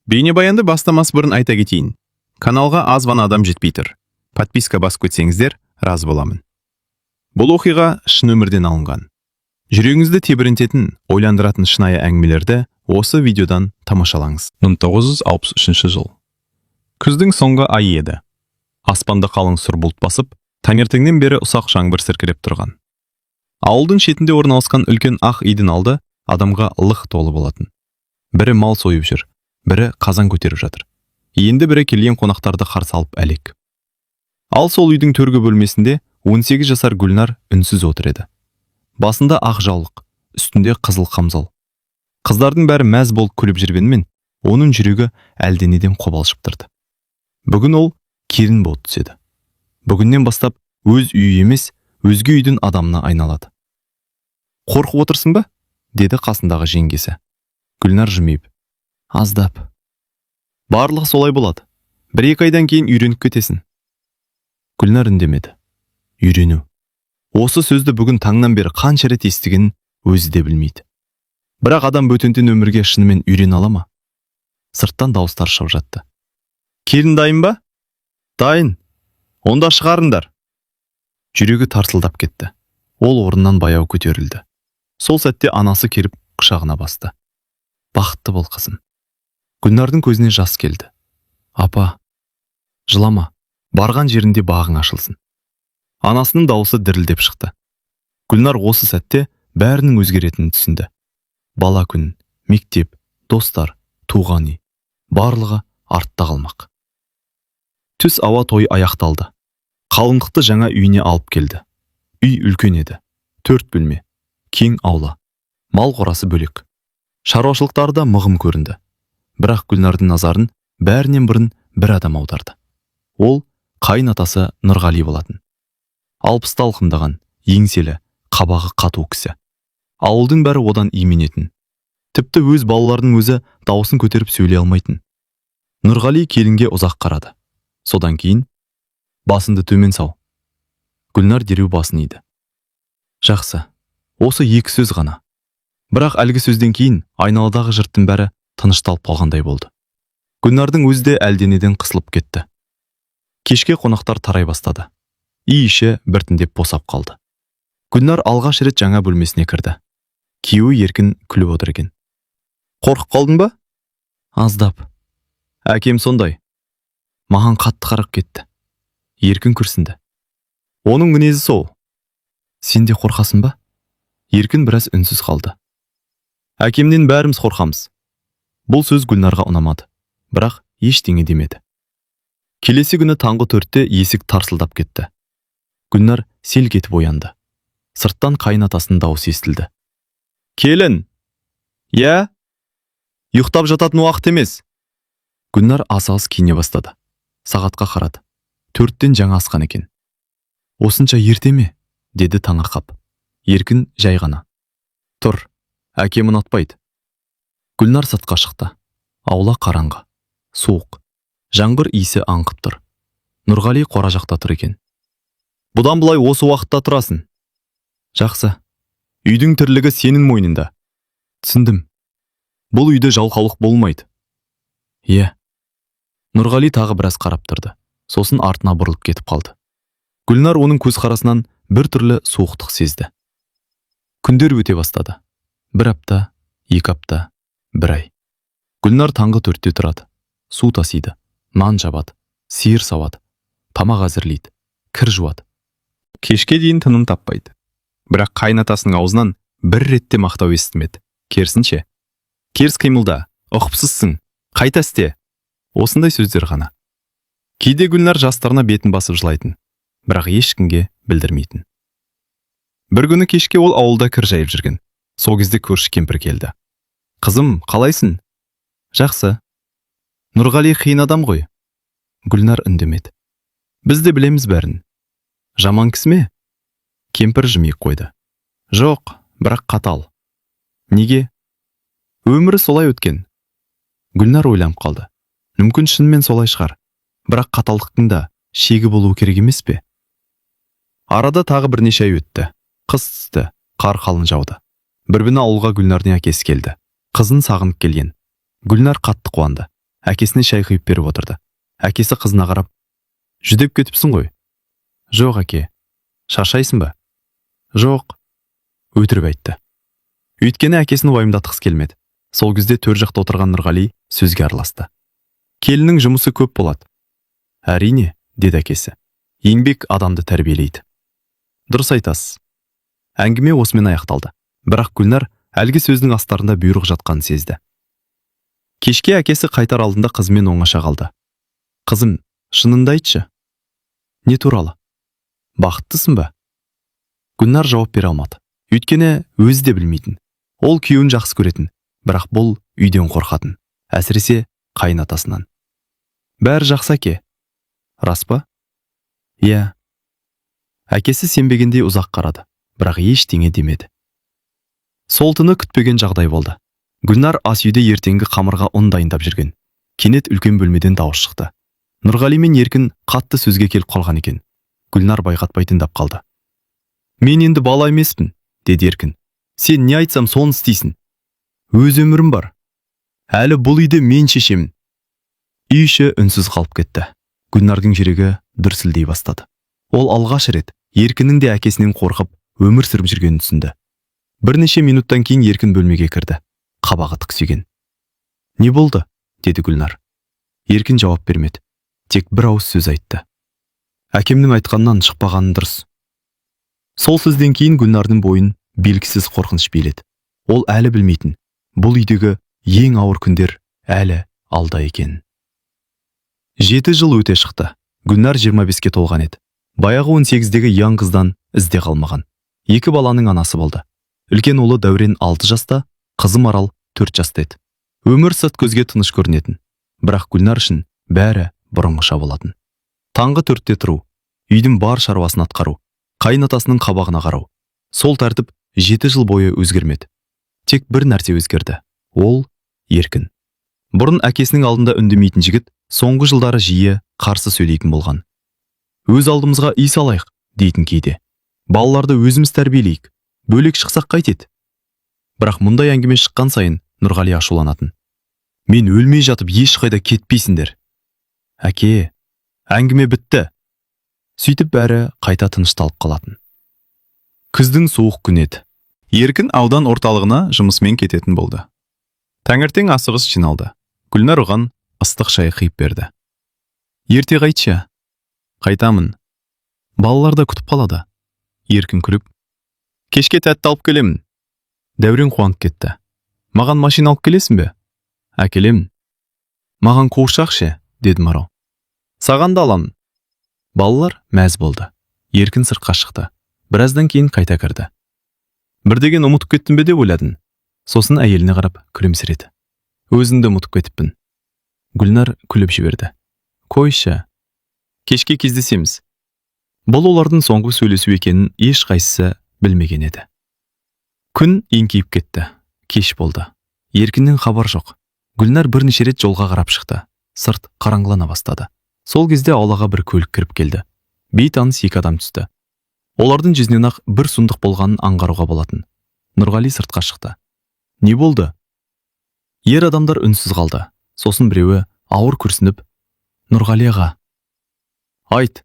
Бейнебаянды бастамас бұрын айта кетейін. Каналға аз ғана адам жетпей тұр. Подписка басып кетсеңіздер, разы боламын. Бұл оқиға шын өмірден алынған. Жүрегіңізді тебірентетін, ойландыратын шынайы әңгімелерді осы видеодан тамашалаңыз. 1963 жыл. Күздің соңғы айы еді. Аспанды қалың сұр бұлт басып, таңертеңнен бері ұсақ жаңбыр сіркіреп тұрған. Ауылдың шетінде орналасқан үлкен ақ үйдің алды адамға лық толы болатын. Бірі мал сойып жүр, бірі қазан көтеріп жатыр. Енді бірі келген қонақтарды қарсы алып әлек. Ал сол үйдің төргі бөлмесінде 18 жасар Гүлнар үнсіз отыр еді. Басында ақ жаулық, үстінде қызыл қамзол. Қыздардың бәрі мәз болып күліп жүргенмен, оның жүрегі әлденеден қобалжып тұрды. Бүгін ол келін болып түседі. Бүгіннен бастап өз үйі емес, өзге үйдің адамына айналады. Қорқып отырсың ба? Деді қасындағы жеңгесі. Гүлнар жымиып. Аздап. Барлығы солай болады. 1-2 айдан кейін үйреніп кетесің. Гүлнар үндемеді. Үйрену. Осы сөзді бүгін таңнан бері қанша рет естігенін өзі де білмейді. Бірақ адам бөтентен өмірге шынымен үйрене ала ма? Сырттан дауыстар шығып жатты. Келін дайын ба? Дайын. Онда шығарыңдар. Жүрегі тарсылдап кетті. Ол орнынан баяу көтерілді. Сол сәтте анасы келіп құшағына басты. Бақытты бол, қызым. Гүлнардың көзіне жас келді. Апа, жылама. Барған жерінде бағың ашылсын. Анасының дауысы дірілдеп шықты. Гүлнар осы сәтте бәрінің өзгеретінін түсінді. Бала күн, мектеп, достар, туған үй, барлығы артта қалмақ. Түс ауа той аяқталды. Қалыңдықты жаңа үйіне алып келді. Үй үлкен еді. 4 бөлме, кең аула, мал қорасы бөлек. Шаруашылықтарда мығым көрінді. Бірақ Гүлнардың назарын бәрінен бұрын бір адам аударды. Ол қайын атасы Нұрғали болатын. 60-та алқымдаған, еңселі, қабағы қату кісі. Ауылдың бәрі одан именетін. Тіпті өз балалардың өзі дауысын көтеріп сөйлей алмайтын. Нұрғали келінге ұзақ қарады. Содан кейін басынды төмен сау. Гүлнар дереу басын иді. Жақсы, осы 2 сөз ғана. Бірақ әлгі сөзден кейін айналадағы жұрттың бәрі тынышталып қалғандай болды. Гүлнардың өзі де әлденеден қысылып кетті. Кешке қонақтар тарай бастады. Үй іші біртіндеп босап қалды. Гүлнар алғаш рет жаңа бөлмесіне кірді. Күйеуі еркін күліп отыр екен. Қорқып қалдың ба? Аздап. Әкем сондай. Маған қатты қарап кетті. Еркін күрсінді. Оның мінезі сол. Сен де қорқасың ба? Еркін біраз үнсіз қалды. Әкемнен бәріміз қорқамыз. Бұл сөз Гүлнарға ұнамады. Бірақ ештеңе демеді. Келесі күні таңғы 4-те есік тарсылдап кетті. Гүлнар селк етіп оянды. Сырттан қайын атасының дауысы естілді. Келін! Я? Ұйықтап жататын уақыт емес. Гүлнар асығыс киіне бастады. Сағатқа қарады. 4-тен жаңа асқан екен. Осынша ерте ме? Деді таңырқап. Еркін жай ғана. Тұр, әкем ұнатпайды. Гүлнар сыртқа шықты. Аула қараңғы, суық. Жаңбыр иісі аңқып тұр. Нұрғали қора жақта тұр екен. Бұдан бұлай осы уақытта тұрасың. Жақсы. Үйдің тірлігі сенің мойнында. Түсіндім. Бұл үйде жалқаулық болмайды. Иә. Нұрғали тағы біраз қарап тұрды. Сосын артына бұрылып кетіп қалды. Гүлнар оның көзқарасынан бір түрлі суықтық сезді. Күндер өте бастады. 1 апта, 2 апта, 1 ай. Гүлнар таңғы 4-те тұрады. Су тасиды, нан жабады, сиыр сауады, тамақ әзірлейді, кір жуады. Кешке дейін тыным таппайды. Бірақ қайын атасының аузынан бір ретте мақтау естімеді. Керісінше, керіс қимылда, ұқыпсызсың, қайта істе. Осындай сөздер ғана. Кейде Гүлнар жастарына бетін басып жылайтын, бірақ ешкімге білдірмейтін. Бір күні кешке ол ауылда кір жайып жүрген. Сол кезде көрші кемпір келді. Қызым, қалайсың? Жақсы. Нұрғали қиын адам ғой. Гүлнар үндемеді. Біз де білеміз бәрін. Жаман кісі ме? Кемпір жымиып қойды. Жоқ, бірақ қатал. Неге? Өмірі солай өткен. Гүлнар ойланып қалды. Мүмкін шынымен солай шығар. Бірақ қаталдықтың да шегі болуы керек емес пе? Арада тағы бірнеше ай өтті. Қыс түсті, қар қалың жауды. Бір күні ауылға Гүлнардың әкесі келді. Қызын сағынып келген. Гүлнар қатты қуанды. әкесіне шай құйып беріп отырды. Әкесі қызына қарап, жүдеп кетіпсің ғой. Жоқ, әке. Шаршайсың ба? Жоқ. Өтірік айтты. Өйткені әкесін уайымдатқысы келмеді. Сол кезде төр жақта отырған Нұрғали сөзге араласты. Келіннің жұмысы көп болады. Әрине, деді әкесі. Еңбек адамды тәрбиелейді. Дұрыс айтасыз. Әңгіме осымен аяқталды. Бірақ Гүлнар әлгі сөздің астарында бұйрық жатқанын сезді. Кешке әкесі қайтар алдында қызымен оңаша қалды. Қызым, шыныңды айтшы. Не туралы? Бақыттысың ба? Гүлнар жауап бере алмады. Өйткені өзі де білмейтін. Ол күйеуін жақсы көретін, бірақ бұл үйден қорқатын. Әсіресе қайынатасынан. Бәрі жақсы, әке. Рас па? Иә. Әкесі сенбегендей ұзақ қарады, бірақ ештеңе демеді. Сол түні күтпеген жағдай болды. Гүлнар ас үйде ертеңгі қамырға ұн дайындап жүрген. Кенет үлкен бөлмеден дауыс шықты. Нұрғали мен Еркін қатты сөзге келіп қалған екен. Гүлнар байқатпай тыңдап қалды. Мен енді бала емеспін, деді Еркін. Сен не айтсам соны істейсің. Өз өмірім бар. Әлі бұл үйде мен шешемін. Үй іші үнсіз қалып кетті. Гүлнардың жүрегі дүрсілдей бастады. Ол алғаш рет Еркіннің де әкесінен қорқып өмір сүріп жүргенін түсінді. Бірнеше минуттан кейін Еркін бөлмеге кірді. Қабағы тіксиген. Не болды? Деді Гүлнар. Еркін жауап бермеді. Тек бір ауыз сөз айтты. Әкемнің айтқаннан шықпағаны дұрыс. Сол сөзден кейін Гүлнардың бойын белгісіз қорқыныш биледі. Ол әлі білмейтін. Бұл үйдегі ең ауыр күндер әлі алда екен. 7 жыл өте шықты. Гүлнар 25-ке толған еді. Баяғы 18-дегі яң қыздан ізде қалмаған. 2 баланың анасы болды. Үлкен ұлы Дәурен 6 жаста, қызы Марал 4 жаста еді. Өмір сырт көзге тыныш көрінетін. Бірақ Гүлнар үшін бәрі бұрынғыша болатын. Таңғы 4-те тұру, үйдің бар шаруасын атқару, қайынатасының қабағына қарау. Сол тәртіп 7 жыл бойы өзгермеді. Тек бір нәрсе өзгерді. Ол Еркін. Бұрын әкесінің алдында үндемейтін жігіт, соңғы жылдары жиі қарсы сөйлейтін болған. Өз алдымызға үй салайық, дейтін кейде. Балаларды өзіміз тәрбиелейік, бөлек шықсақ қайтеді. Бірақ мұндай әңгіме шыққан сайын Нұрғали ашуланатын. Мен өлмей жатып ешқайда кетпейсіңдер. Әке, әңгіме бітті. Сөйтіп бәрі қайта тынышталып қалатын. Күздің суық күні еді. Еркін аудан орталығына жұмысымен кететін болды. Таңертең асығыс жиналды. Гүлнар оған ыстық шай құйып берді. Ерте қайтшы. Қайтамын. Балалар да күтіп қалады. Еркін күліп. Кешке тәтті алып келемін. Дәурен қуанып кетті. Маған машина алып келесің бе? Әкелемін. Маған қуыршақ ше, деді Марал. Саған да аламын. Балалар мәз болды. Еркін сыртқа шықты. Біраздан кейін қайта кірді. Бірдеген ұмытып кеттім бе деп ойладың. Сосын әйеліне қарап күлімсіреді. Өзіңді ұмытып кетіппін. Гүлнар күліп жіберді. Қойшы. Кешке кездесеміз. Бұл олардың соңғы сөйлесу екенін ешқайсысы білмеген еді. Күн еңкейіп кетті. Кеш болды. Еркіннен хабар жоқ. Гүлнар бірнеше рет жолға қарап шықты. Сырт қараңғылана бастады. Сол кезде аулаға бір көлік кіріп келді. Бейтаныс 2 адам түсті. Олардың жүзінен ақ бір сұмдық болғанын аңғаруға болатын. Нұрғали сыртқа шықты. Не болды? Ер адамдар үнсіз қалды. Сосын біреуі ауыр күрсініп, Нұрғали аға. Айт.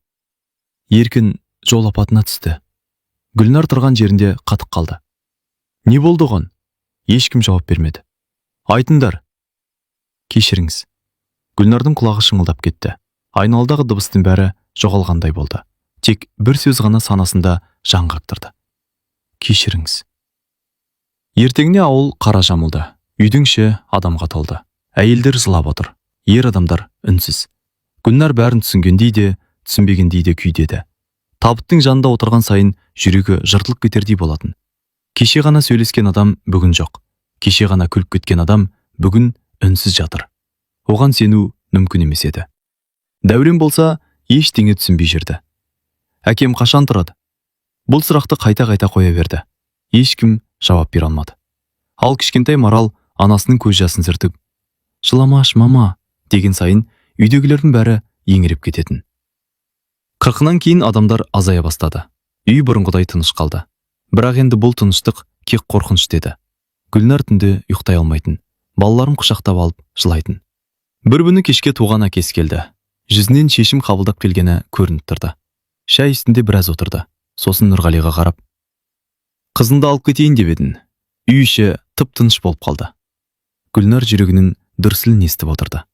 Еркін жол апатына түсті. Гүлнар тұрған жерінде қатып қалды. Не болды оған? Ешкім жауап бермеді. Айтыңдар. Кешіріңіз. Гүлнардың құлағы шыңылдап кетті. Айналдағы дыбыстың бәрі жоғалғандай болды. Тек бір сөз ғана санасында жан қақтырды. Кешіріңіз. Ертеңіне ауыл қара жамылды. Үйдің іші адамға толды. Әйелдер жылап отыр. Ер адамдар үнсіз. Гүлнар бәрін түсінгендей де, түсінбегендей де күйдеді. Табыттың жанында отырған сайын жүрегі жыртылып кетердей болатын. Кеше ғана сөйлескен адам бүгін жоқ. Кеше ғана күліп кеткен адам бүгін үнсіз жатыр. Оған сену мүмкін емес еді. Дәурен болса ештеңе түсінбей жүрді. Әкем қашан тұрады? Бұл сұрақты қайта-қайта қоя берді. Ешкім жауап бере алмады. Ал кішкентай Марал анасының көз жасын сүртіп, жыламаш мама деген сайын үйдегілердің бәрі еңіреп кететін. 40-нан кейін адамдар азая бастады. Үй бұрынғыдай тыныш қалды. Бірақ енді бұл тыныштық кек қорқыныш деді. Гүлнар түнде ұйықтай алмайтын. Балаларын құшақтап алып жылайтын. Бір күні кешке туған әкесі келді. Жүзінен шешім қабылдап келгені көрініп тұрды. Шай үстінде біраз отырды. Сосын Нұрғалиға қарап: «Қызынды алып кетейін деп едің». Үй іші тып-тыныш болып қалды. Гүлнар жүрегінің дүрсілін естіп отырды.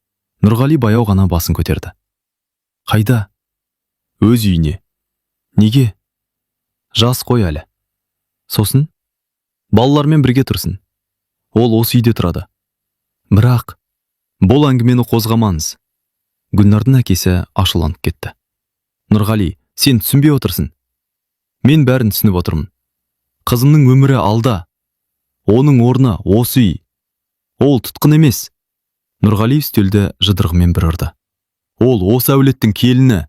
Нұрғали баяу ғана басын көтерді. «Қайда?» «Өз үйіне». «Неге?» «Жас қой әлі». «Сосын?» «Балалармен бірге тұрсын. Ол осы үйде тұрады». «Бірақ...» «Бұл әңгімені қозғамаңыз». Гүлнардың әкесі ашуланып кетті. «Нұрғали, сен түсінбей отырсың». «Мен бәрін түсініп отырмын. Қызымның өмірі алда. Оның орны осы үй. Ол тұтқын емес». Нұрғали үстелді жұдырығымен бір ұрды. «Ол осы әулеттің келіні».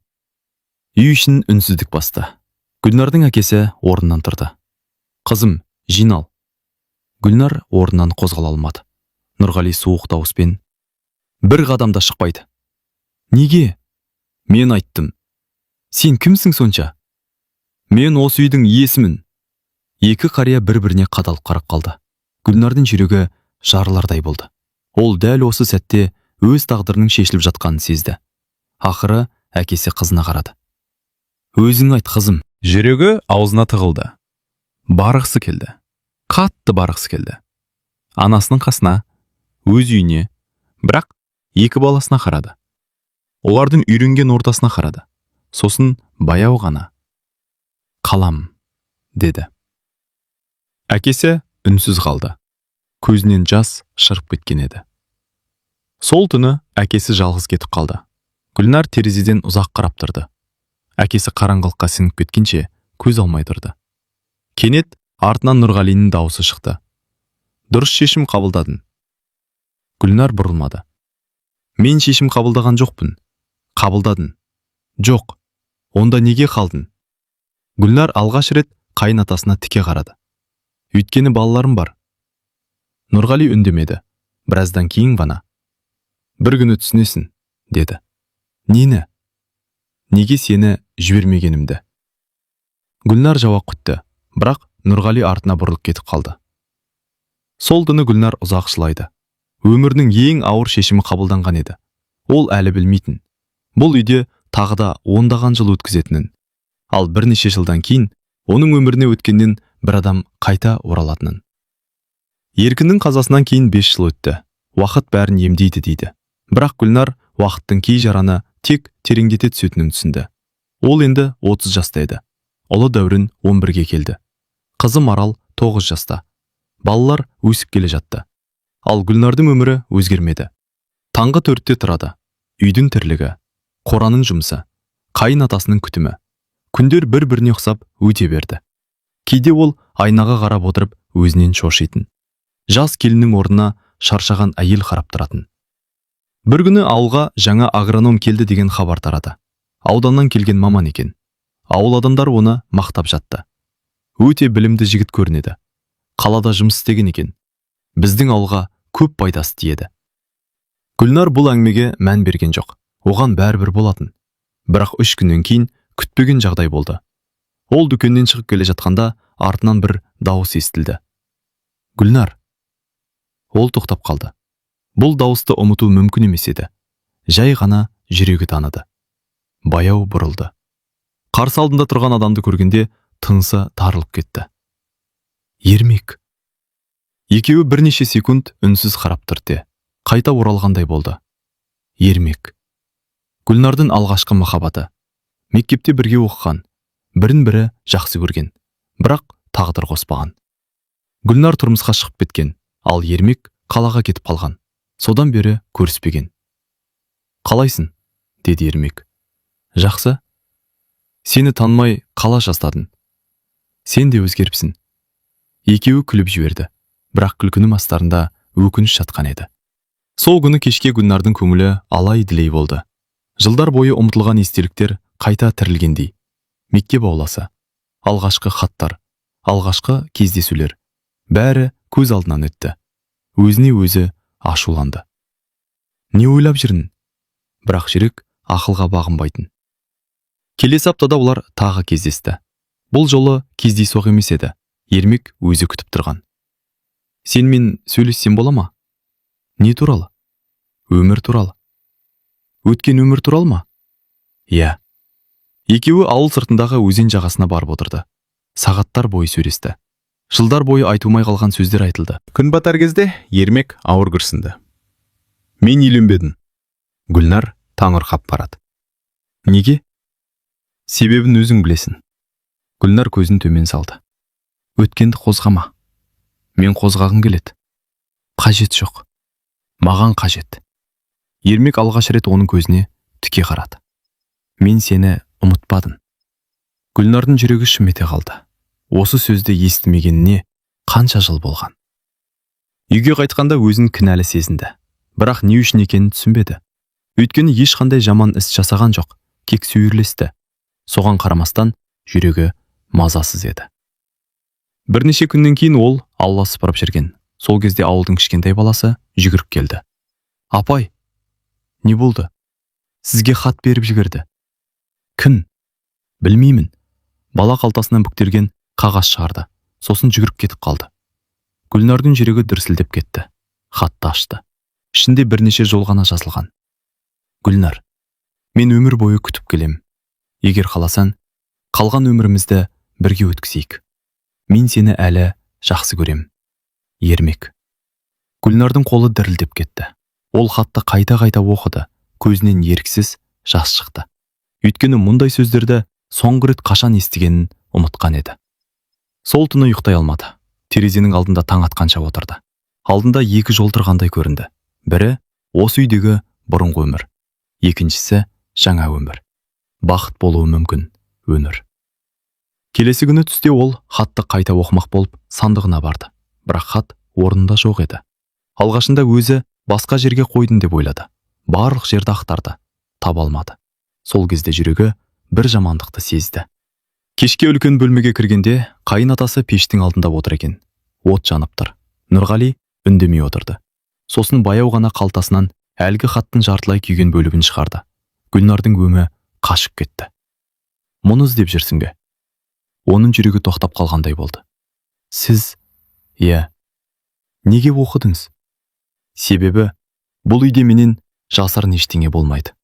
Үй ішін үнсіздік басты. Гүлнардың әкесі орнынан тұрды. «Қызым, жинал». Гүлнар орнынан қозғала алмады. Нұрғали суық дауыспен: «Бір қадам да шықпайды». «Неге?» «Мен айттым». «Сен кімсің сонша?» «Мен осы үйдің иесімін». Екі қария бір-біріне қадалып қарап қалды. Гүлнардың жүрегі жарылардай болды. Ол дәл осы сәтте өз тағдырының шешіліп жатқанын сезді. Ақыры әкесі қызына қарады. «Өзің айт, қызым». Жүрегі аузына тығылды. Барғысы келді. Қатты барғысы келді. Анасының қасына, өз үйіне, бірақ екі баласына қарады. Олардың үйренген ортасына қарады. Сосын баяу ғана: «Қалам», деді. Әкесі үнсіз қалды. Көзінен жас шырып кеткен еді. Сол түні әкесі жалғыз кетіп қалды. Гүлнар терезеден ұзақ қарап тұрды. Әкесі қараңғылыққа сіңіп кеткенше көз алмай тұрды. Кенет артынан Нұрғалиның дауысы шықты. «Дұрыс шешім қабылдадың». Гүлнар бұрылмады. «Мен шешім қабылдаған жоқпын». «Қабылдадың». «Жоқ». «Онда неге қалдың?» Гүлнар алғаш рет қайын атасына тіке қарады. «Өйткені балаларым бар». Нұрғали үндемеді. Біраздан кейін ғана: «Бір күні түсінесің», деді. «Нені?» «Неге сені жібермегенімді?» Гүлнар жауап күтті, бірақ Нұрғали артына бұрылып кетіп қалды. Сол түні Гүлнар ұзақ жылайды. Өмірінің ең ауыр шешімі қабылданған еді. Ол әлі білмейтін. Бұл үйде тағы да ондаған жыл өткізетінін. Ал бірнеше жылдан кейін оның өміріне өткеннен бір адам қайта оралатынын. Еркіннің қазасынан кейін 5 жыл өтті. Уақыт бәрін емдейді дейді. Бірақ Гүлнар уақыттың кей жараны тек тереңдете түсетінін түсінді. Ол енді 30 жаста еді. Ұлы Дәурен 11-ге келді. Қызы Марал 9 жаста. Балалар өсіп келе жатты. Ал Гүлнардың өмірі өзгермеді. Таңғы 4-те тұрады. Үйдің тірлігі, қораның жұмысы, қайын атасының күтімі. Күндер бір-біріне ұқсап өте берді. Кейде ол айнаға қарап отырып өзінен шошитын. Жас келіннің орнына шаршаған әйел қарап тұратын. Бір күні ауылға жаңа агроном келді деген хабар тарады. Ауданнан келген маман екен. Ауыл адамдар оны мақтап жатты. Өте білімді жігіт көрінеді. Қалада жұмыс істеген екен. Біздің ауылға көп пайдасы тиеді. Гүлнар бұл әңгімеге мән берген жоқ. Оған бәрібір болатын. Бірақ 3 күннен кейін күтпеген жағдай болды. Ол дүкеннен шығып келе жатқанда артынан бір дауыс естілді. «Гүлнар». Ол тоқтап қалды. Бұл дауысты ұмыту мүмкін емес еді. Жай ғана жүрегі таныды. Баяу бұрылды. Қарсы алдында тұрған адамды көргенде тынысы тарылып кетті. Ермек. Екеуі бірнеше секунд үнсіз қарап тұрды. Қайта оралғандай болды. Ермек. Гүлнардың алғашқы махаббаты. Мектепте бірге оқыған, бірін-бірі жақсы көрген, бірақ тағдыр қоспаған. Гүлнар тұрмысқа шығып кеткен, ал Ермек қалаға кетіп қалған. Содан бері көріспеген. «Қалайсың?» деді Ермек. «Жақсы. Сені танымай қала жастадың. Сен де өзгеріпсің». Екеуі күліп жіберді, бірақ күлкінің астарында өкініш жатқан еді. Сол күні кешке Гүлнардың көңілі алай-дүлей болды. Жылдар бойы ұмытылған естеліктер қайта тірілгендей. Мектеп ауласы, алғашқы хаттар, алғашқы кездесулер, бәрі көз алдынан өтті. Өзіне өзі ашуланды. Не ойлап жүрін? Бірақ жүрек ақылға бағынбайтын. Келесі аптада олар тағы кездесті. Бұл жолы кездейсоқ емес еді. Ермек өзі күтіп тұрған. «Сен мен сөйлессем бола ма?» «Не туралы?» «Өмір туралы». Өткен өмір туралы ма? Иә. Екеуі ауыл сыртындағы өзен жағасына барып отырды. Сағаттар бойы сөйлесті. Жылдар бойы айтылмай қалған сөздер айтылды. Күн батар кезде Ермек ауыр күрсінді. Мен үйленбедім. Гүлнар таңырқап барады. Неге? Себебін өзің білесің. Гүлнар көзін төмен салды. Өткенді қозғама. Мен қозғағым келеді. Қажет жоқ. Маған қажет. Ермек алғаш рет оның көзіне тіке қарады. Мен сені ұмытпадым. Гүлнардың жүрегі шым ете қалды. Осы сөзді естімегеніне қанша жыл болған. Үйге қайтқанда өзін кінәлі сезінді. Бірақ не үшін екенін түсінбеді. Өйткені ешқандай жаман іс жасаған жоқ, кек сүйірлесті. Соған қарамастан жүрегі мазасыз еді. Бірнеше күннен кейін ол аула сыпырып жүрген. Сол кезде ауылдың кішкентай баласы жүгіріп келді. Апай, не болды? Сізге хат беріп жіберді. Кім? Білмеймін. Бала қалтасынан бүктелген қағаз шығарды. Сосын жүгіріп кетіп қалды. Гүлнардың жүрегі дүрсілдеп кетті. Хатты ашты. Ішінде бірнеше жол ғана жазылған. Гүлнар, мен өмір бойы күтіп келем. Егер қаласан, қалған өмірімізді бірге өткізейік. Мен сені әлі жақсы көрем. Ермек. Гүлнардың қолы дірілдеп кетті. Ол хатты қайта-қайта оқыды. Көзінен еріксіз жас шықты. Өйткені мұндай сөздерді соңғы рет қашан естігенін ұмытқан еді. Сол түні ұйықтай алмады. Терезенің алдында таң атқанша отырды. Алдында екі жол тұрғандай көрінді. Бірі осы үйдегі бұрынғы өмір. Екіншісі жаңа өмір. Бақыт болуы мүмкін өмір. Келесі күні түсте ол хатты қайта оқымақ болып сандығына барды. Бірақ хат орнында жоқ еді. Алғашында өзі басқа жерге қойдын деп ойлады. Барлық жерді ақтарды. Таба алмады. Сол кезде жүрегі бір жамандықты сезді. Кешке үлкен бөлмеге кіргенде қайын атасы пештің алдында отыр екен. От жанып тұр. Нұрғали үндемей отырды. Сосын баяу ғана қалтасынан әлгі хаттың жартылай күйген бөлігін шығарды. Гүлнардың өңі қашып кетті. Мұны іздеп жүрсің бе? Оның жүрегі тоқтап қалғандай болды. Сіз? Иә. Неге оқыдыңыз? Себебі бұл үйде менен жасырын ештеңе болмайды.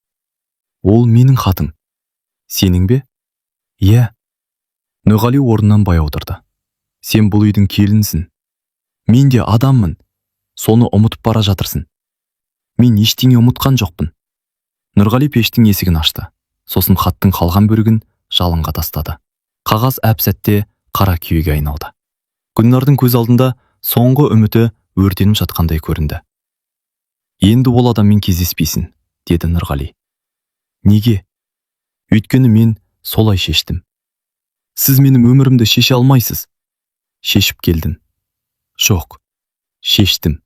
Ол менің хатың. Сенің бе? Иә. Нұрғали орнынан баяу отырды. Сен бұл үйдің келінсің. Мен де адаммын. Соны ұмытып бара жатырсың. Мен ештеңе ұмытқан жоқпын. Нұрғали пештің есігін ашты. Сосын хаттың қалған бөлігін жалынға тастады. Қағаз әп-сәтте қара күйеге айналды. Гүлнардың көз алдында соңғы үміті өртеніп жатқандай көрінді. Енді ол адаммен кездеспейсің, деді Нұрғали. Неге? Өйткені мен солай шештім. Сіз менің өмірімді шеше алмайсыз. Шешіп келдім. Жоқ, шештім.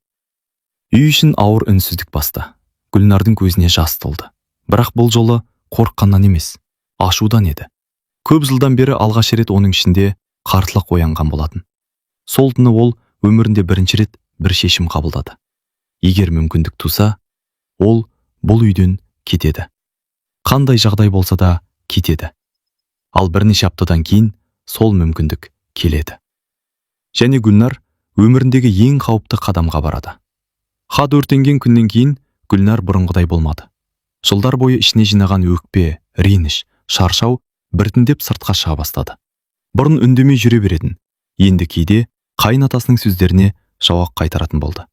Үй ішін ауыр үнсіздік басты. Гүлнардың көзіне жас толды. Бірақ бұл жолы қорыққаннан емес, ашудан еді. Көп жылдан бері алғаш рет оның ішінде қартылық оянған болатын. Сол түні ол өмірінде бірінші рет бір шешім қабылдады. Егер мүмкіндік туса, ол бұл үйден кетеді. Қандай жағдай болса да кетеді. Ал бірнеше аптадан кейін сол мүмкіндік келеді. Және Гүлнар өміріндегі ең қауіпті қадамға барады. Хат өртенген күннен кейін Гүлнар бұрынғыдай болмады. Жылдар бойы ішіне жинаған өкпе, реніш, шаршау біртіндеп сыртқа шыға бастады. Бұрын үндемей жүре беретін, енді кейде қайын атасының сөздеріне жауап қайтаратын болды.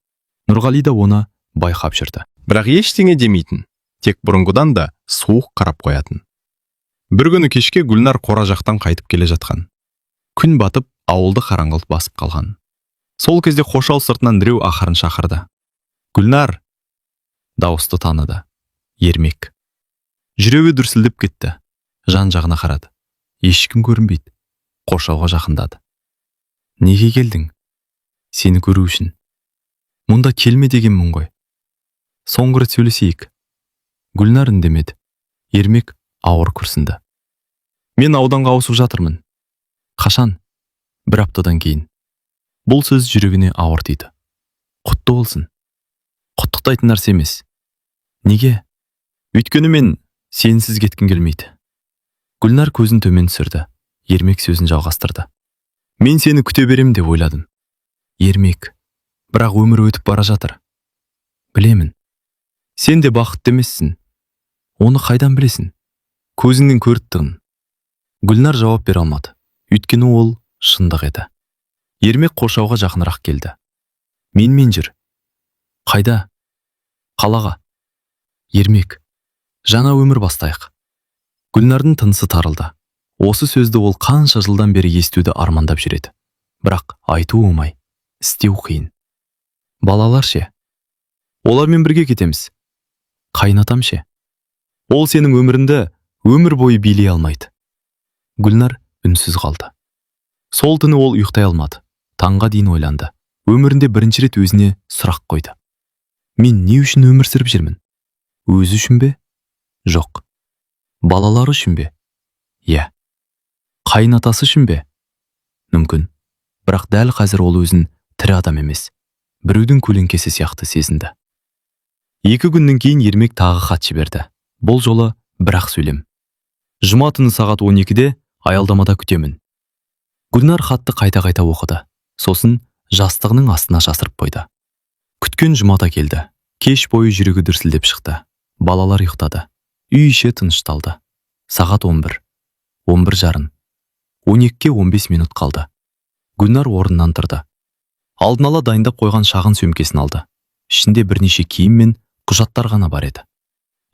Нұрғали да оны байқап жүрді. Бірақ ештеңе демейтін, тек бұрынғыдан да суық қарап қоятын. Бір күні кешке Гүлнар қора жақтан қайтып келе жатқан. Күн батып, ауылды қараңғылт басып қалған. Сол кезде қоршау сыртынан біреу ақырын шақырды. Гүлнар! Дауысты таныды. Ермек. Жүрегі дүрсілдеп кетті. Жан-жағына қарады. Ешкім көрінбейді. Қоршауға жақындады. Неге келдің? Сені көру үшін. Мұнда келме дегенмін ғой. Соңғы рет сөйлесейік. Гүлнар үндемеді. Ермек ауыр күрсінді. Мен ауданға ауысып жатырмын. Қашан? Бір аптадан кейін. Бұл сөз жүрегіне ауыр тиді. Құтты болсын. Құттықтайтын нәрсе емес. Неге? Өйткені мен сенсіз кеткім келмейді. Гүлнар көзін төмен түсірді. Ермек сөзін жалғастырды. Мен сені күте берем деп ойладым. Ермек, бірақ өмір өтіп бара жатыр. Білемін. Сен де бақытты емессің. Оны қайдан білесің? Көзіңнен көріптігін. Гүлнар жауап бере алмады. Өйткені ол шындық еді. Ермек қоршауға жақынырақ келді. Менімен жүр. Қайда? Қалаға. Ермек, жаңа өмір бастайық. Гүлнардың тынысы тарылды. Осы сөзді ол қанша жылдан бері естуді армандап жүреді. Бірақ айту оңай, істеу қиын. Балалар ше? Олармен бірге кетеміз. Қайнатам ше? Ол сенің өміріңді өмір бойы билей алмайды. Гүлнар үнсіз қалды. Сол түні ол ұйықтай алмады. Таңға дейін ойланды. Өмірінде бірінші рет өзіне сұрақ қойды. Мен не үшін өмір сүріп жүрмін? Өзі үшін бе? Жоқ. Балалары үшін бе? Иә. Қайнатасы үшін бе? Мүмкін. Бірақ дәл қазір ол өзін тірі адам емес, біреудің көлеңкесі сияқты сезінді. 2 күннен кейін Ермек тағы хат жіберді. Бұл жолы бір-ақ сөйлем. Жұма түні сағат 12-де аялдамада күтемін. Гүлнар хатты қайта-қайта оқыды. Сосын жастығының астына жасырып қойды. Күткен жұмада келді. Кеш бойы жүрегі дүрсілдеп шықты. Балалар ұйықтады. Үй іші тынышталды. Сағат 11, 11:30, 12-ге 15 минут қалды. Гүлнар орнынан тұрды. Алдын ала дайындап қойған шағын сөмкесін алды. Ішінде бірнеше киім мен құжаттар ғана бар еді.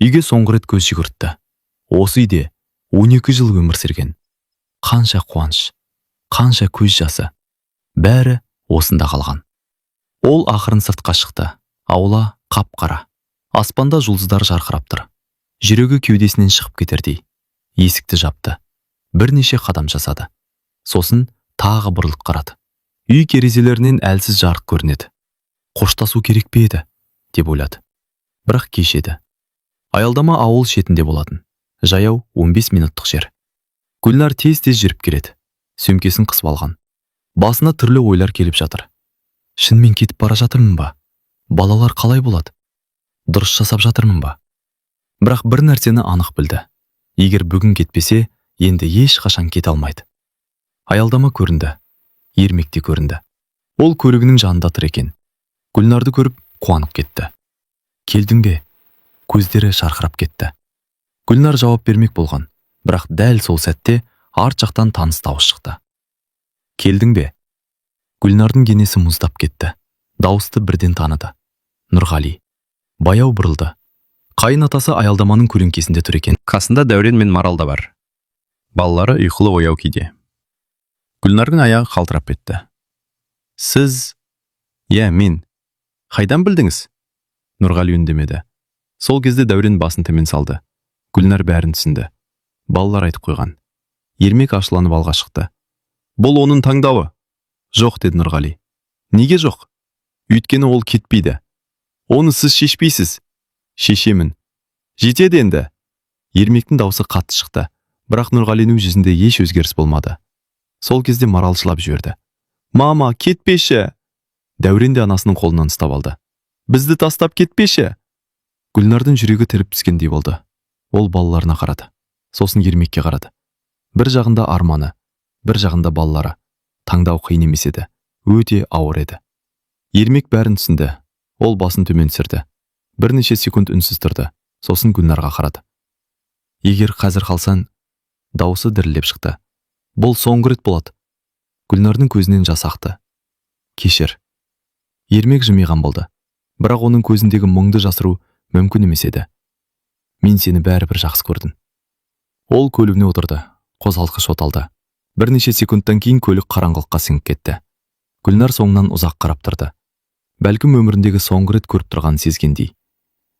Үйге соңғы рет көз жүгіртті. Осы үйде 12 жыл өмір сүрген. Қанша қуаныш, қанша көз жасы. Бәрі осында қалған. Ол ақырын сыртқа шықты. Аула қап-қара. Аспанда жұлдыздар жарқырап тұр. Жүрегі кеудесінен шығып кетердей. Есікті жапты. Бірнеше қадам жасады. Сосын тағы бұрылып қарады. Үй терезелерінен әлсіз жарық көрінеді. Қоштасу керек пе еді, деп ойлады. Бірақ кеш еді. Аялдама ауыл шетінде болатын. Жаяу 15 минуттық жер. Гүлнар тез-тез жүріп келеді. Сөмкесін қысып алған. Басына түрлі ойлар келіп жатыр. Шынымен кетіп бара жатырмын ба? Балалар қалай болады? Дұрыс жасап жатырмын ба? Бірақ бір нәрсені анық білді. Егер бүгін кетпесе, енді ешқашан кете алмайды. Аялдама көрінді. Ермек те көрінді. Ол көлігінің жанында тұр екен. Гүлнарды көріп қуанып кетті. Келдің бе? Көздері шарқырап кетті. Гүлнар жауап бермек болған. Бірақ дәл сол сәтте арт жақтан таныс дауыс шықты. Келдің бе? Гүлнардың денесі мұздап кетті. Дауысты бірден таныды. Нұрғали. Баяу бұрылды. Қайын атасы аялдаманың көлеңкесінде тұр екен. Қасында Дәурен мен Марал да бар. Балалары ұйқылы ояу күйде. Гүлнардың аяғы қалтырап кетті. Сіз... Мен. Қайдан білдіңіз? Нұрғали үндемеді. Сол кезде Дәурен басын төмен салды. Гүлнар бәрін түсінді. Балалар айтып қойған. Ермек ашуланып алға шықты. Бұл оның таңдауы. Жоқ, деді Нұрғали. Неге жоқ? Өйткені ол кетпейді. Оны сіз шешпейсіз. Шешемін. Жетеді енді. Ермектің даусы қатты шықты. Бірақ Нұрғалиның жүзінде еш өзгеріс болмады. Сол кезде Марал жылап жіберді. Мама, кетпеші. Дәурен де анасының қолынан ұстап алды. Бізді тастап кетпеші. Гүлнардың жүрегі тіріп түскендей болды. Ол балаларына қарады. Сосын Ермекке қарады. Бір жағында арманы, бір жағында балалары. Таңдау қиын емес еді. Өте ауыр еді. Ермек бәрін түсінді. Ол басын төмен түсірді. Бірнеше секунд үнсіз тұрды. Сосын Гүлнарға қарады. Егер қазір қалсаң, дауысы дірілдеп шықты. Бұл соңғы рет болады. Гүлнардың көзінен жас ақты. Кешір. Ермек жымиған болды. Бірақ оның көзіндегі мұңды жасыру мүмкін емес еді. Мен сені бәрібір жақсы көрдім. Ол көлігіне отырды. Қозғалтқыш оталды. Бірнеше секундтан кейін көлік қараңғылыққа сіңіп кетті. Гүлнар соңынан ұзақ қарап тұрды. Бәлкім өміріндегі соңғы рет көріп тұрғанын сезгендей.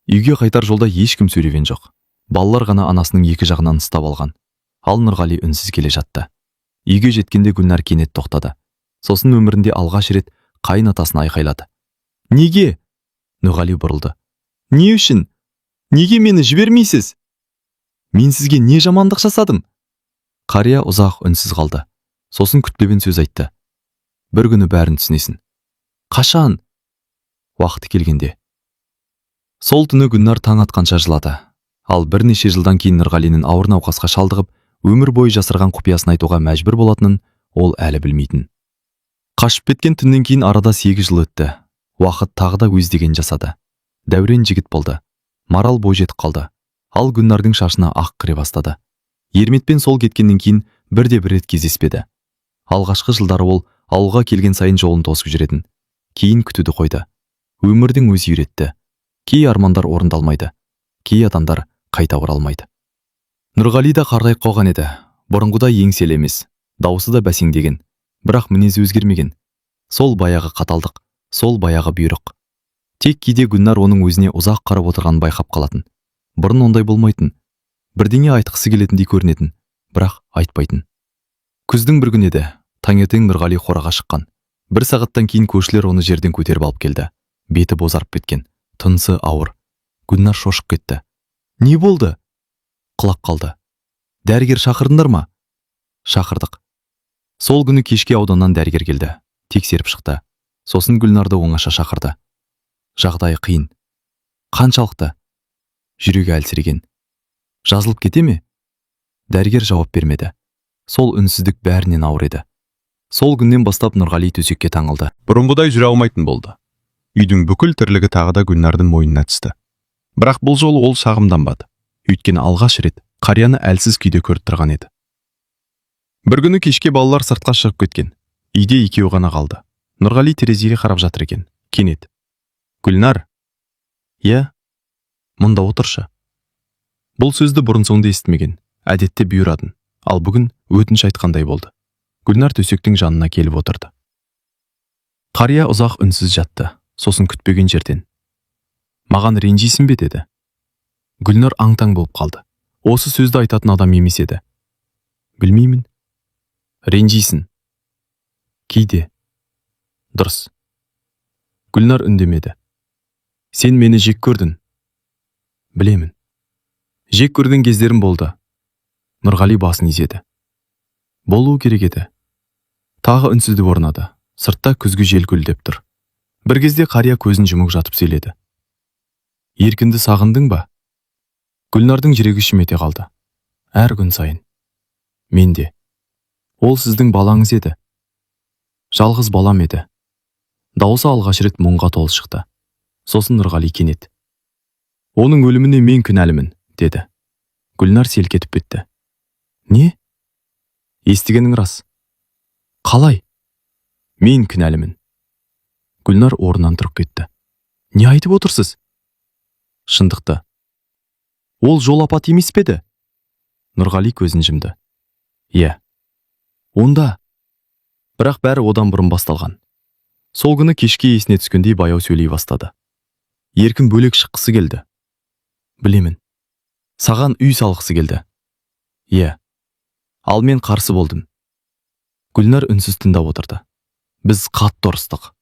Үйге қайтар жолда ешкім сөйлеген жоқ. Балалар ғана анасының екі жағынан ұстап алған. Ал Нұрғали үнсіз келе жатты. Үйге жеткенде Гүлнар кенет тоқтады. Сосын өмірінде алғаш рет қайын атасын айқайлады. Неге? Нұрғали бұрылды. Не үшін? Неге мені жібермейсіз? Мен сізге не жамандық жасадым? Қария ұзақ үнсіз қалды. Сосын күтпеген сөз айтты. Бір күні бәрін түсінесің. Қашан? Уақыты келгенде. Сол түні Гүлнар таң атқанша жылады. Ал бірнеше жылдан кейін Нұрғалинің ауыр науқасқа шалдығып, өмір бойы жасырған құпиясын айтуға мәжбүр болатынын ол әлі білмейтін. Қашып кеткен түннен кейін арада 8 жыл өтті. Уақыт тағы да өз деген жасады. Дәурен жігіт болды. Марал бойжетіп қалды. Ал Гүлнардың шашына ақ кіре бастады. Ерметпен сол кеткеннен кейін бірде-бір рет кездеспеді. Алғашқы жылдары ол ауылға келген сайын жолын тосып жүретін. Кейін күтуді қойды. Өмірдің өзі үйретті. Кей армандар орындалмайды. Кей адамдар қайта оралмайды. Нұрғали да қарғайып қалған еді. Бұрынғыдай еңселі емес, даусы да бәсеңдеген, бірақ мінезі өзгермеген. Сол баяғы қаталдық, сол баяғы бұйрық. Тек кейде Гүлнар оның өзіне ұзақ қарап отырғанын байқап қалатын. Бұрын ондай болмайтын. Бірдеңе айтқысы келетіндей көрінетін, бірақ айтпайтын. Күздің бір күні еді. Таңертең Нұрғали қораға шыққан. Бір сағаттан кейін көршілер оны жерден көтеріп алып келді. Беті бозарып кеткен, тынысы ауыр. Гүлнар шошып кетті. Не болды? Құлап қалды. Дәрігер шақырдыңдар ма? Шақырдық. Сол күні кешке ауданнан дәрігер келді. Тексеріп шықты. Сосын Гүлнарды оңаша шақырды. Жағдайы қиын. Қаншалықты? Жүрегі әлсіреген. Жазылып кете ме? Дәрігер жауап бермеді. Сол үнсіздік бәрінен ауыр еді. Сол күннен бастап Нұрғали төсекке таңылды. Бұрынғыдай жүре алмайтын болды. Үйдің бүкіл тірлігі тағы да Гүлнардың мойнына түсті. Бірақ бұл жолы ол шағымданбады. Өйткені алғаш рет қарияны әлсіз күйде көріп тұрған еді. Бір күні кешке балалар сыртқа шығып кеткен. Үйде екеуі ғана қалды. Нұрғали терезеге қарап жатыр екен. Кенет: Гүлнар. Иә, мұнда отыршы. Бұл сөзді бұрын соңды естімеген. Әдетте бұйыратын, ал бүгін өтініш айтқандай болды. Гүлнар төсектің жанына келіп отырды. Қария ұзақ үнсіз жатты. Сосын күтпеген жерден: Маған ренжисің бе деді. Гүлнар аң-таң болып қалды. Осы сөзді айтатын адам емес еді. Білмеймін. Ренжисің. Кейде. Дұрыс. Гүлнар үндемеді. Сен мені жек көрдің. Білемін. Жек көрген кездерім болды. Нұрғали басын изеді. Болуы керек еді. Тағы үнсіздік орнады. Сыртта күзгі жел гүлдеп тұр. Бір кезде қария көзін жұмып жатып сөйледі. Еркінді сағындың ба? Гүлнардың жүрегі шімете қалды. Әр күн сайын. Мен де. Ол сіздің балаңыз еді. Жалғыз балам еді. Дауысы алғаш рет мұңға толы шықты. Сосын Нұрғали кенет: Оның өліміне мен кінәлімін, деді. Гүлнар селк етіп кетті. Не? Естігенің рас. Қалай? Мен кінәлімін. Гүлнар орнынан тұрып кетті. Не айтып отырсыз? Шындықты. Ол жол апаты емес пе еді? Нұрғали көзін жұмды. Иә. Онда. Бірақ бәрі одан бұрын басталған. Сол күні кешке есіне түскендей баяу сөйлей бастады. Еркін бөлек шыққысы келді. Білемін. Саған үй салғысы келді. Иә. Ал мен қарсы болдым. Гүлнар үнсіз тыңдап отырды. Біз қатты ұрыстық.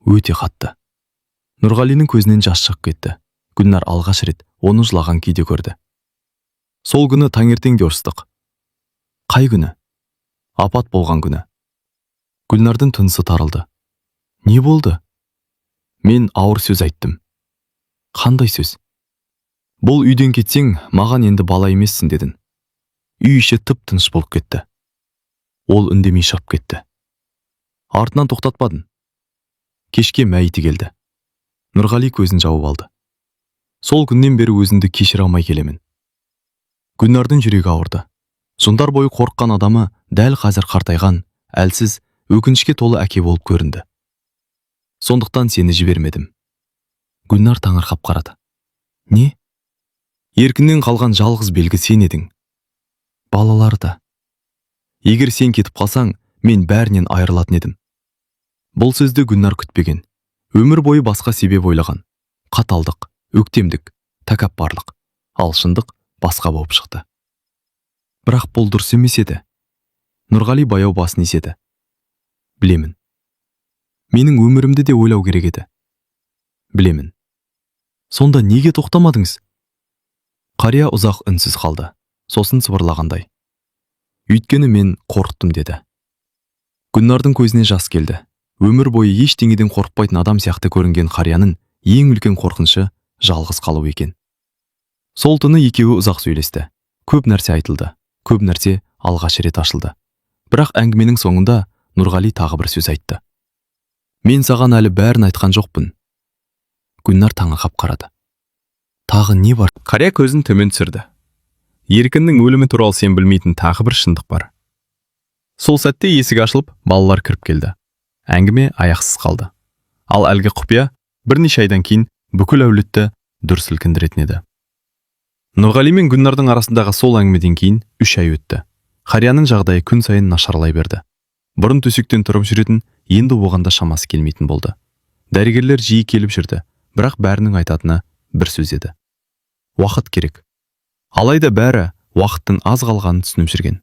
Өте қатты. Нұрғалиның көзінен жас шығып кетті. Гүлнар алғаш рет оны жылаған күйде көрді. Сол күні таңертең де ұрыстық. Қай күні? Апат болған күні. Гүлнардың тынысы тарылды. Не болды? Мен ауыр сөз айттым. Қандай сөз? Бұл үйден кетсең, маған енді бала емессің дедің. Үй іші тып-тыныш болып кетті. Ол үндемей шығып кетті. Артынан тоқтатпадың. Кешке мәйіті келді. Нұрғали көзін жауып алды. Сол күннен бері өзімді кешіре алмай келемін. Гүлнардың жүрегі ауырды. Жылдар бойы қорыққан адамы дәл қазір қартайған, әлсіз, өкінішке толы әке болып көрінді. Сондықтан сені жібермедім. Гүлнар таңырқап қарады. Не? Еркіннен қалған жалғыз белгі сен едің. Балалар да. Егер сен кетіп қалсаң, мен бәрінен айырылатын едім. Бұл сөзді Гүлнар күтпеген. Өмір бойы басқа себеп ойлаған. Қаталдық, өктемдік, тәкаппарлық. Ал шындық басқа болып шықты. Бірақ бұл дұрыс емес еді. Нұрғали баяу басын изеді. Білемін. Менің өмірімді де ойлау керек еді. Білемін. Сонда неге тоқтамадыңыз? Қария ұзақ үнсіз қалды. Сосын сыбырлағандай: Өйткені мен қорықтым деді. Гүлнардың көзіне жас келді. Өмір бойы ештеңеден қорықпайтын адам сияқты көрінген қарияның ең үлкен қорқынышы жалғыз қалу екен. Сол түні екеуі ұзақ сөйлесті. Көп нәрсе айтылды. Көп нәрсе алғаш рет ашылды. Бірақ әңгіменің соңында Нұрғали тағы бір сөз айтты. Мен саған әлі бәрін айтқан жоқпын. Гүлнар таңырқап қарады. Тағы не бар? Қария көзін төмен түсірді. Еркіннің өлімі туралы сен білмейтін тағы бір шындық бар. Сол сәтте есік ашылып, балалар кіріп келді. Әңгіме аяқсыз қалды. Ал әлгі құпия бірнеше айдан кейін бүкіл әулетті дүр сілкіндіретін еді. Нұрғали мен Гүлнардың арасындағы сол әңгімеден кейін 3 ай өтті. Қарияның жағдайы күн сайын нашарлай берді. Бұрын төсектен тұрып жүретін, енді оғанда шамасы келмейтін болды. Дәрігерлер жиі келіп жүрді, бірақ бәрінің айтатыны бір сөз еді. Уақыт керек. Алайда бәрі уақыттың аз қалғанын түсініп жүрген.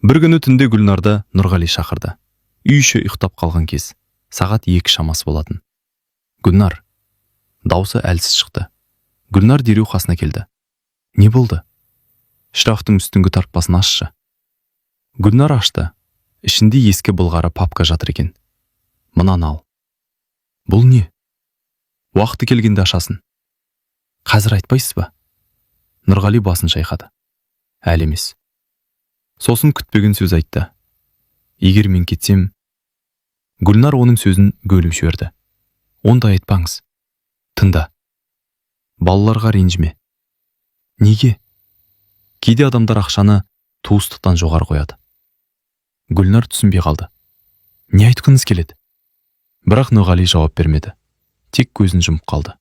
Бір күні түнде Гүлнарды Нұрғали шақырды. Үй іші ұйықтап қалған кез, сағат 2 шамасы болатын. Гүлнар. Даусы әлсіз шықты. Гүлнар дереу қасына келді. Не болды? Шкафтың үстіңгі тартпасын ашшы. Гүлнар ашты. Ішінде ескі былғары папка жатыр екен. Мынаны ал. Бұл не? Уақыты келгенде ашасын. Қазір айтпайсыз ба? Нұрғали басын шайқады. Әлі емес. Сосын күтпеген сөз айтты. Егер мен кетсем... Гүлнар оның сөзін бөліп жіберді. Онда айтпаңыз. Тыңда. Балаларға ренжіме. Неге? Кейде адамдар ақшаны туыстықтан жоғары қояды. Гүлнар түсінбей қалды. Не айтқыңыз келеді? Бірақ Нұрғали жауап бермеді. Тек көзін жұмып қалды.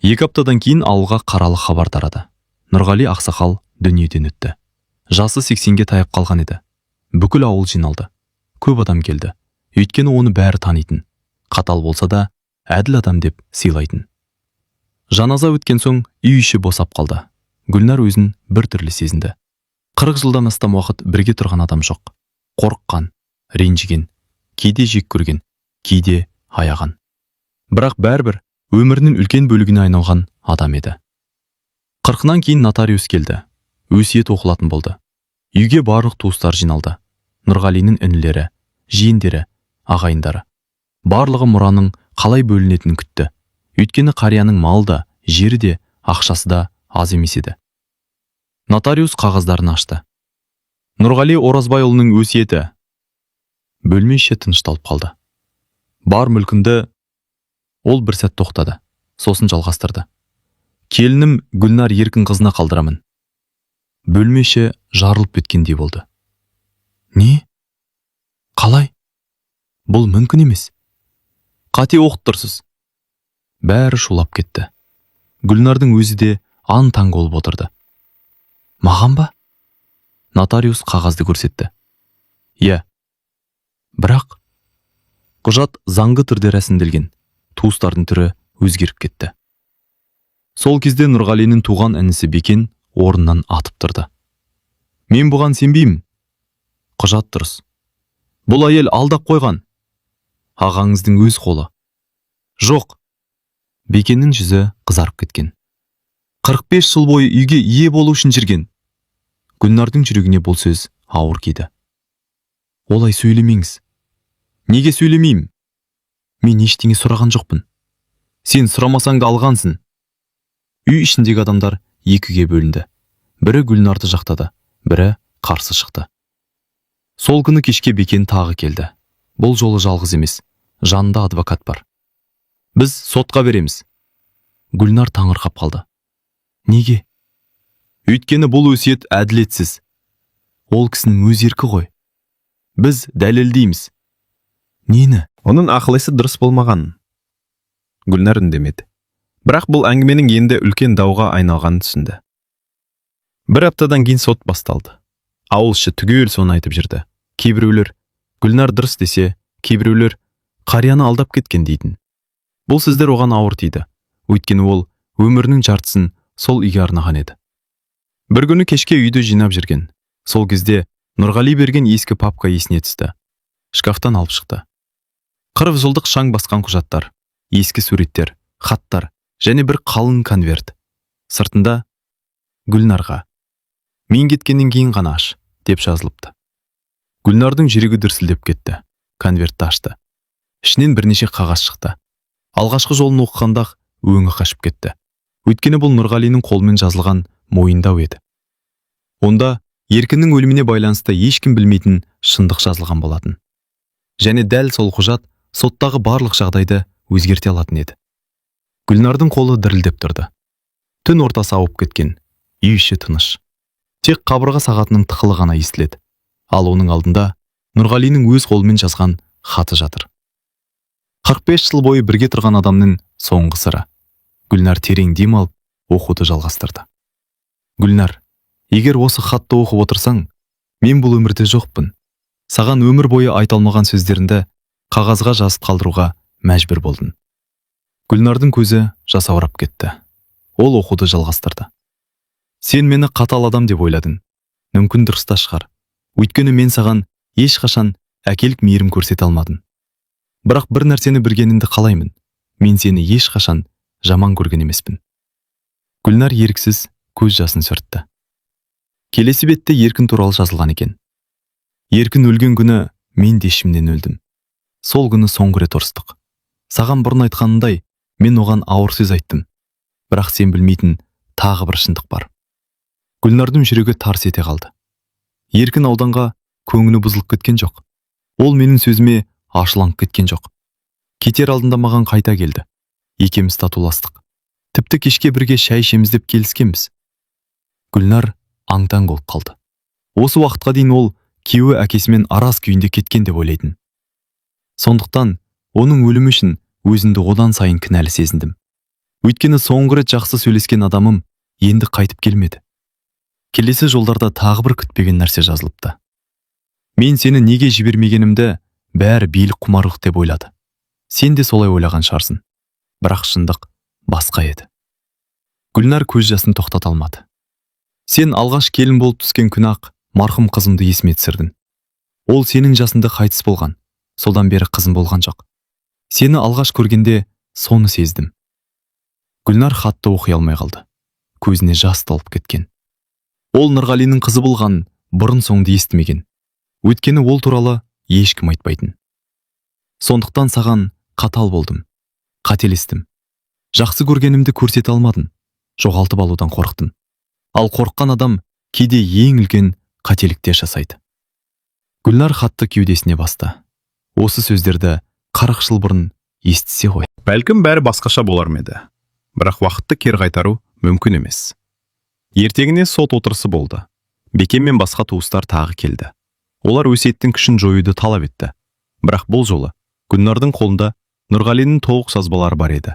2 аптадан кейін ауылға қаралы хабар тарады. Нұрғали ақсақал дүниеден өтті. Жасы 80-ге таяп қалған еді. Бүкіл ауыл жиналды. Көп адам келді. Өйткені оны бәрі танитын. Қатал болса да, әділ адам деп сыйлайтын. Жаназа өткен соң үй іші босап қалды. Гүлнар өзін бір түрлі сезінді. 40 жылдан астам уақыт бірге тұрған адам жоқ. Қорыққан, ренжіген, кейде жек көрген, кейде аяған. Бірақ бәрібір өмірінің үлкен бөлігіне айналған адам еді. 40-нан кейін нотариус келді. Өсиет оқылатын болды. Үйге барлық туыстар жиналды. Нұрғалиның інілері, жиендері, ағайындары. Барлығы мұраның қалай бөлінетінін күтті. Өйткені қарияның малы да, жері де, ақшасы да аз емес еді. Нотариус қағаздарын ашты. Нұрғали Оразбайұлының өсиеті. Бөлме іші тынышталып қалды. Бар мүлкімді... Ол бір сәт тоқтады. Сосын жалғастырды. Келінім Гүлнар еркін қызына қалдырамын. Бөлме іші жарылып кеткендей болды. Не? Қалай? Бұл мүмкін емес. Қате оқып тұрсыз. Бәрі шулап кетті. Гүлнардың өзі де аң-таң болып отырды. Маған ба? Нотариус қағазды көрсетті. Иә. Бірақ құжат заңды түрде рәсімделген. Туыстардың түрі өзгеріп кетті. Сол кезде Нұрғалинің туған інісі Бекен орнынан атып тұрды. Мен бұған сенбеймін. Құжат дұрыс. Бұл әйел алдап қойған. Ағаңыздың өз қолы. Жоқ. Бекеннің жүзі қызарып кеткен. 45 жыл бойы үйге ие болу үшін жүрген. Гүлнардың жүрегіне бұл сөз ауыр тиді. Олай сөйлемеңіз. Неге сөйлемеймін? Мен ештеңе сұраған жоқпын. Сен сұрамасаң да алғансың. Үй ішіндегі адамдар екіге бөлінді. Бірі Гүлнарды жақтады, бірі қарсы шықты. Сол күні кешке Бекен тағы келді. Бұл жолы жалғыз емес, жанында адвокат бар. Біз сотқа береміз. Гүлнар таңырқап қалды. Неге? Өйткені бұл өсиет әділетсіз. Ол кісінің өз еркі ғой. Біз дәлелдейміз. Нені? Оның ақыл-есі дұрыс болмаған. Гүлнар үндемеді. Бірақ бұл әңгіменің енді үлкен дауға айналғанын түсінді. 1 аптадан кейін сот басталды. Ауыл іші түгел соны айтып жүрді. Кейбіреулер Гүлнар дұрыс десе, кейбіреулер қарияны алдап кеткен дейтін. Бұл сөздер оған ауыр тиді. Өйткені ол өмірінің жартысын сол үйге арнаған еді. Бір күні кешке үйді жинап жүрген. Сол кезде Нұрғали берген ескі папка есіне түсті. Шкафтан алып шықты. 40 жылдық шаң басқан құжаттар, ескі суреттер, хаттар және бір қалың конверт. Сыртында Гүлнарға «Мен кеткеннен кейін ғана аш» деп жазылыпты. Гүлнардың жүрегі дүрсілдеп кетті. Конвертті ашты. Ішінен бірнеше қағаз шықты. Алғашқы жолын оқығанда өңі қашып кетті. Өйткені бұл Нұрғалиның қолымен жазылған мойындау еді. Онда еркінің өліміне байланысты ешкім білмейтін шындық жазылған болатын. Және дәл сол құжат соттағы барлық жағдайды өзгерте алатын еді. Гүлнардың қолы дірілдеп тұрды. Түн ортасы ауып кеткен. Үй іші тыныш. Тек қабырға сағатының тықылы ғана естіледі. Ал оның алдында Нұрғалиның өз қолымен жазған хаты жатыр. 45 жыл бойы бірге тұрған адамның соңғы сыры. Гүлнар терең дем алып, оқуды жалғастырды. Гүлнар, егер осы хатты оқып отырсаң, мен бұл өмірде жоқпын. Саған өмір бойы айта алмаған сөздеріңді қағазға жазып қалдыруға мәжбүр болдың. Гүлнардың көзі жасаурап кетті. Ол оқуды жалғастырды. Сен мені қатал адам деп ойладың. Мүмкін дұрыс та шығар. Өйткені мен саған ешқашан әкелік мейірім көрсете алмадым. Бірақ бір нәрсені білгеніңді қалаймын. Мен сені ешқашан жаман көрген емеспін. Гүлнар еріксіз көз жасын сүртті. Келесі бетте Еркін туралы жазылған екен. Еркін өлген күні мен де ішімнен өлдім. Сол күні соңғы рет ұрыстық. Саған бұрын айтқанымдай, мен оған ауыр сөз айттым. Бірақ сен білмейтін тағы бір шындық бар. Гүлнардың жүрегі тарс ете қалды. Еркін ауданға көңілі бұзылып кеткен жоқ. Ол менің сөзіме ашуланып кеткен жоқ. Кетер алдында маған қайта келді. Екеуміз татуластық. Тіпті кешке бірге шай ішеміз деп келіскенбіз. Гүлнар аң-таң болып қалды. Осы уақытқа дейін ол күйеуі әкесімен араз күйінде кеткен деп ойлайтын. Сондықтан оның өлімі үшін өзімді одан сайын кінәлі сезіндім. Өйткені соңғы рет жақсы сөйлескен адамым енді қайтып келмеді. Келесі жолдарда тағы бір күтпеген нәрсе жазылыпты. Мен сені неге жібермегенімді бәрі билік құмарлық деп ойлады. Сен де солай ойлаған шығарсың. Бірақ шындық басқа еді. Гүлнар көз жасын тоқтата алмады. Сен алғаш келін болып түскен күні-ақ марқұм қызымды есіме түсірдің. Ол сенің жасында қайтыс болған. Содан бері қызым болған жоқ. Сені алғаш көргенде соны сездім. Гүлнар хатты оқи алмай қалды. Көзіне жас толып кеткен. Ол Нұрғалиның қызы болған бұрын соңды естімеген. Өйткені ол туралы ешкім айтпайтын. Сондықтан саған қатал болдым. Қателестім. Жақсы көргенімді көрсете алмадым. Жоғалтып алудан қорықтым. Ал қорыққан адам кейде ең үлкен қателіктер жасайды. Гүлнар хатты кеудесіне басты. Осы сөздерді 40 жыл бұрын естісе ғой. Бәлкім бәрі басқаша болар ма еді. Бірақ уақытты кері қайтару мүмкін емес. Ертеңіне сот отырысы болды. Бекем мен басқа туыстар тағы келді. Олар өсиеттің күшін жоюды талап етті. Бірақ бұл жолы Гүлнардың қолында Нұрғалиның толық жазбалары бар еді.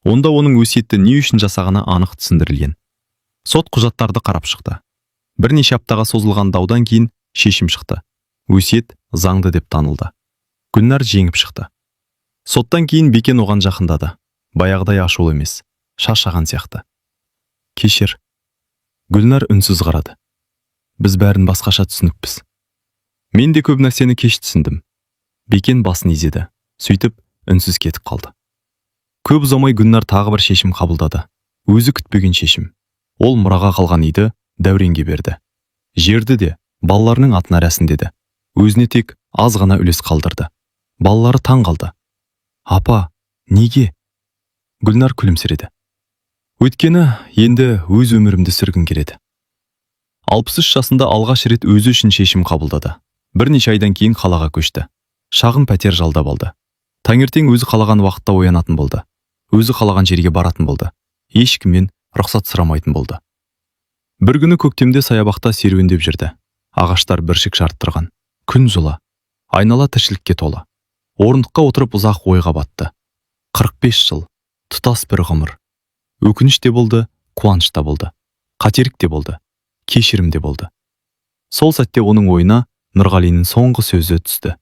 Онда оның өсиетті не үшін жасағаны анық түсіндірілген. Сот құжаттарды қарап шықты. Бірнеше аптаға созылған даудан кейін шешім шықты. Өсиет заңды деп танылды. Гүлнар жеңіп шықты. Соттан кейін Бекен оған жақындады. Баяғыдай ашулы емес, шаршаған сияқты. Кешір. Гүлнар үнсіз қарады. Біз бәрін басқаша түсініппіз. Мен де көп нәрсені кеш түсіндім. Бекен басын изеді. Сөйтіп үнсіз кетіп қалды. Көп ұзамай Гүлнар тағы бір шешім қабылдады. Өзі күтпеген шешім. Ол мұраға қалған үйді Дәуренге берді. Жерді де балаларының атына рәсімдеді. Өзіне тек аз ғана үлес қалдырды. Балалары таң қалды. Апа, неге? Гүлнар күлімсіреді. Өйткені енді өз өмірімді сүргім келеді. 63 жасында алғаш рет өзі үшін шешім қабылдады. Бірнеше айдан кейін қалаға көшті. Шағын пәтер жалдап алды. Таңертең өзі қалаған уақытта оянатын болды. Өзі қалаған жерге баратын болды. Ешкіммен рұқсат сұрамайтын болды. Бір күні көктемде саябақта серуендеп жүрді. Ағаштар бүршік жарып тұрған. Күн жылы. Айнала тіршілікке толы. Орындыққа отырып ұзақ ойға батты. 45 жыл. Тұтас бір ғұмыр. Өкініш те болды, қуаныш та болды. Қатерік те болды. Кешірім де болды. Сол сәтте оның ойына Нұрғалиның соңғы сөзі түсті.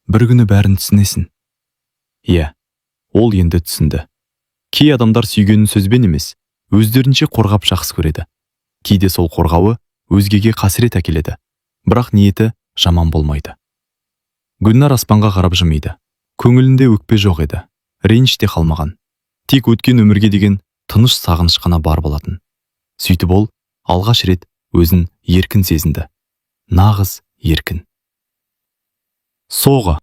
Бір күні бәрін түсінесің. Иә, ол енді түсінді. Кей адамдар сүйгенін сөзбен емес, өздерінше қорғап жақсы көреді. Кейде сол қорғауы өзгеге қасірет әкеледі. Бірақ ниеті жаман болмайды. Гүлнар аспанға қарап жымиды. Көңілінде өкпе жоқ еді. Реніш те қалмаған. Тек өткен өмірге деген тыныш сағыныш қана бар болатын. Сөйтіп ол алғаш рет өзін еркін сезінді. Нағыз еркін. Соғы.